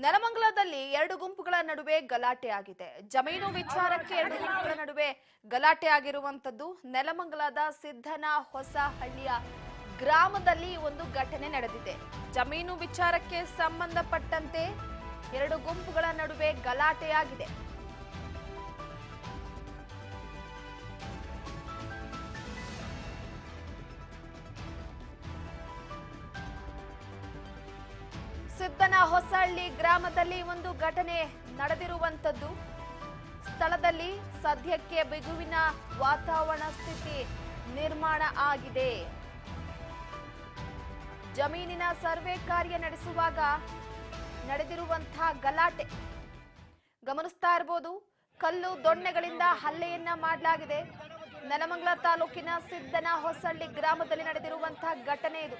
ನೆಲಮಂಗಲದಲ್ಲಿ ಎರಡು ಗುಂಪುಗಳ ನಡುವೆ ಗಲಾಟೆ ಆಗಿದೆ. ಜಮೀನು ವಿಚಾರಕ್ಕೆ ಎರಡು ಗುಂಪುಗಳ ನಡುವೆ ಗಲಾಟೆ ಆಗಿರುವಂತದ್ದು. ನೆಲಮಂಗಲದ ಸಿದ್ದನ ಹೊಸಹಳ್ಳಿಯ ಗ್ರಾಮದಲ್ಲಿ ಒಂದು ಘಟನೆ ನಡೆದಿದೆ. ಜಮೀನು ವಿಚಾರಕ್ಕೆ ಸಂಬಂಧಪಟ್ಟಂತೆ ಎರಡು ಗುಂಪುಗಳ ನಡುವೆ ಗಲಾಟೆಯಾಗಿದೆ. ಸಿದ್ದನ ಹೊಸಹಳ್ಳಿ ಗ್ರಾಮದಲ್ಲಿ ಒಂದು ಘಟನೆ ನಡೆದಿರುವಂತದ್ದು. ಸ್ಥಳದಲ್ಲಿ ಸದ್ಯಕ್ಕೆ ಬಿಗುವಿನ ವಾತಾವರಣ ಸ್ಥಿತಿ ನಿರ್ಮಾಣ ಆಗಿದೆ. ಜಮೀನಿನ ಸರ್ವೆ ಕಾರ್ಯ ನಡೆಸುವಾಗ ನಡೆದಿರುವಂತಹ ಗಲಾಟೆ ಗಮನಿಸ್ತಾ ಇರಬಹುದು. ಕಲ್ಲು ದೊಣ್ಣೆಗಳಿಂದ ಹಲ್ಲೆಯನ್ನ ಮಾಡಲಾಗಿದೆ. ನೆಲಮಂಗಲ ತಾಲೂಕಿನ ಸಿದ್ದನ ಹೊಸಹಳ್ಳಿ ಗ್ರಾಮದಲ್ಲಿ ನಡೆದಿರುವಂತಹ ಘಟನೆ ಇದು.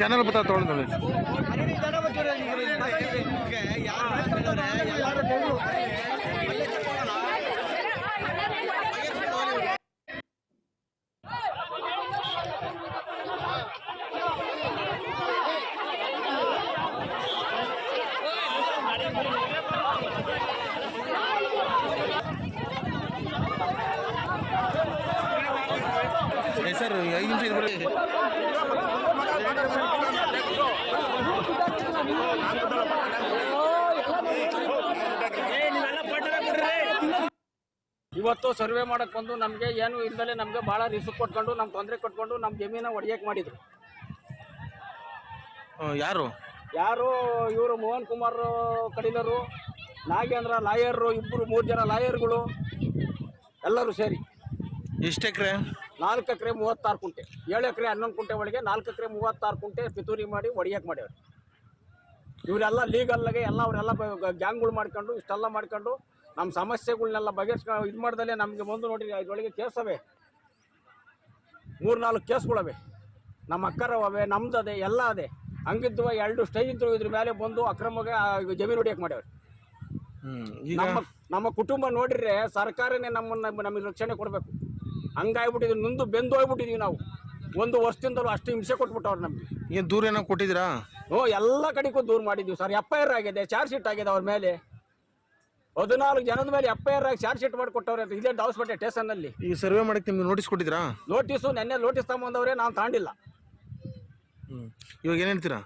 ಚಾನಲ್ ಬता ತೊಗೊಂಡು ಸರ್ 5 ನಿಮಿಷ ಇದು ಬರೀ ಇವತ್ತು ಸರ್ವೆ ಮಾಡಕ್ ಬಂದು ನಮಗೆ ಏನು ಇಲ್ದಲೆ ನಮಗೆ ಭಾಳ ರಿಸ್ಕ್ ಕೊಟ್ಕೊಂಡು ನಮ್ಮ ತೊಂದರೆ ಕೊಟ್ಕೊಂಡು ನಮ್ಮ ಜಮೀನ ಒಡೆಯಕ್ಕೆ ಮಾಡಿದ್ರು. ಯಾರು ಇವರು ಮೋಹನ್ ಕುಮಾರ್ ಕಡಿಲರು, ನಾಗೇಂದ್ರ ಲಾಯರು, ಇಬ್ಬರು 3 ಜನ ಲಾಯರ್ಗಳು ಎಲ್ಲರೂ ಸೇರಿ. ಎಷ್ಟು ಎಕರೆ? 4 ಎಕರೆ 36 ಕುಂಟೆ, 7 ಎಕರೆ 11 ಕುಂಟೆ ಒಳಗೆ 4 ಎಕರೆ 36 ಕುಂಟೆ ಪಿತೂರಿ ಮಾಡಿ ಒಡೆಯಕ್ಕೆ ಮಾಡ್ಯಾರ. ಇವರೆಲ್ಲ ಲೀಗಲ್ಲಾಗೆ ಎಲ್ಲ ಅವರೆಲ್ಲ ಗ್ಯಾಂಗ್ಗಳು ಮಾಡ್ಕೊಂಡು ಇಷ್ಟೆಲ್ಲ ಮಾಡ್ಕೊಂಡು ನಮ್ಮ ಸಮಸ್ಯೆಗಳನ್ನೆಲ್ಲ ಬಗೆಹರಿಸ್ಕೊಂಡು ಇದು ಮಾಡ್ದಲ್ಲೇ ನಮಗೆ ಬಂದು ನೋಡಿ ಇದರೊಳಗೆ ಕೇಸವೆ 3-4 ಕೇಸ್ಗಳವೆ. ನಮ್ಮ ಅಕ್ಕರವೇ ನಮ್ದದೆ ಎಲ್ಲ ಅದೇ ಹಂಗಿದ್ವ 2 ಸ್ಟೇಜ್ ಇದ್ರು. ಇದ್ರ ಮೇಲೆ ಬಂದು ಅಕ್ರಮವಾಗಿ ಜಮೀನು ಹೊಡಿಯಕ್ಕೆ ಮಾಡ್ಯಾವ್ರಿ. ನಮ್ಮ ಕುಟುಂಬ ನೋಡಿದ್ರೆ ಸರ್ಕಾರನೇ ನಮಗೆ ರಕ್ಷಣೆ ಕೊಡಬೇಕು. ಹಂಗಾಗ್ಬಿಟ್ಟಿದ್ವಿ, ನೊಂದು ಬೆಂದು ಹೋಗ್ಬಿಟ್ಟಿದೀವಿ ನಾವು. 1 ವರ್ಷದಿಂದಲೂ ಅಷ್ಟು ಹಿಂಸೆ ಕೊಟ್ಬಿಟ್ಟವ್ರು ನಮಗೆ. ಏನು ದೂರ ಏನೋ ಕೊಟ್ಟಿದ್ದೀರಾ? ಎಲ್ಲ ಕಡೆಗೂ ದೂರ ಮಾಡಿದ್ವಿ ಸರ್. FIR ಆಗಿದೆ, ಚಾರ್ಜ್ ಶೀಟ್ ಆಗಿದೆ ಅವ್ರ ಮೇಲೆ. 14 ಜನದ ಮೇಲೆ FIR ಆಗಿ ಚಾರ್ಜ್ ಶೀಟ್ ಮಾಡಿಕೊಟ್ಟವ್ರೆ ಇಲ್ಲೇ ದಾವಸ್ಪೇಟೆ ಸ್ಟೇಷನ್ನಲ್ಲಿ. ಈ ಸರ್ವೆ ಮಾಡಕ್ಕೆ ನಿಮ್ಗೆ ನೋಟಿಸ್ ಕೊಟ್ಟಿದ್ರಾ? ನೋಟಿಸು ನೆನ್ನೆ ನೋಟಿಸ್ ತಗೊಂಬಂದವ್ರೆ, ನಾನು ತಾಂಡಿಲ್ಲ. ಇವಾಗ ಏನು ಹೇಳ್ತೀರಾ?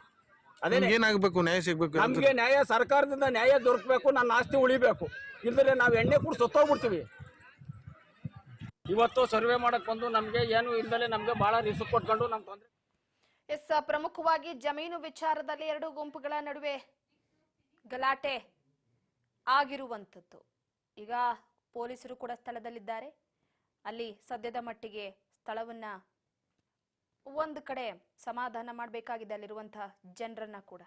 ಅದೇ ಏನಾಗಬೇಕು? ನ್ಯಾಯ ಸಿಗಬೇಕು ನಮಗೆ. ನ್ಯಾಯ ಸರ್ಕಾರದಿಂದ ನ್ಯಾಯ ದೊರಕಬೇಕು, ನನ್ನ ಆಸ್ತಿ ಉಳಿಬೇಕು. ಇಲ್ಲದ್ರೆ ನಾವು ಎಣ್ಣೆ ಕೂಡ ಸತ್ತೋಗ್ಬಿಡ್ತೀವಿ. ಇವತ್ತು ಸರ್ವೆ ಮಾಡಕ್ ಬಂದು ನಮಗೆ ಏನು ಇಲ್ದಲೆ ನಮಗೆ ಭಾಳ ರಿಸ್ಕ್ ಕೊಟ್ಕೊಂಡು ನಮ್ಮ ತೊಂದರೆ. ಪ್ರಮುಖವಾಗಿ ಜಮೀನು ವಿಚಾರದಲ್ಲಿ ಎರಡು ಗುಂಪುಗಳ ನಡುವೆ ಗಲಾಟೆ ಆಗಿರುವಂತದ್ದು. ಈಗ ಪೊಲೀಸರು ಕೂಡ ಸ್ಥಳದಲ್ಲಿದ್ದಾರೆ. ಅಲ್ಲಿ ಸದ್ಯದ ಮಟ್ಟಿಗೆ ಸ್ಥಳವನ್ನ ಒಂದು ಕಡೆ ಸಮಾಧಾನ ಮಾಡಬೇಕಾಗಿದೆ ಅಲ್ಲಿರುವಂತಹ ಜನರನ್ನ ಕೂಡ.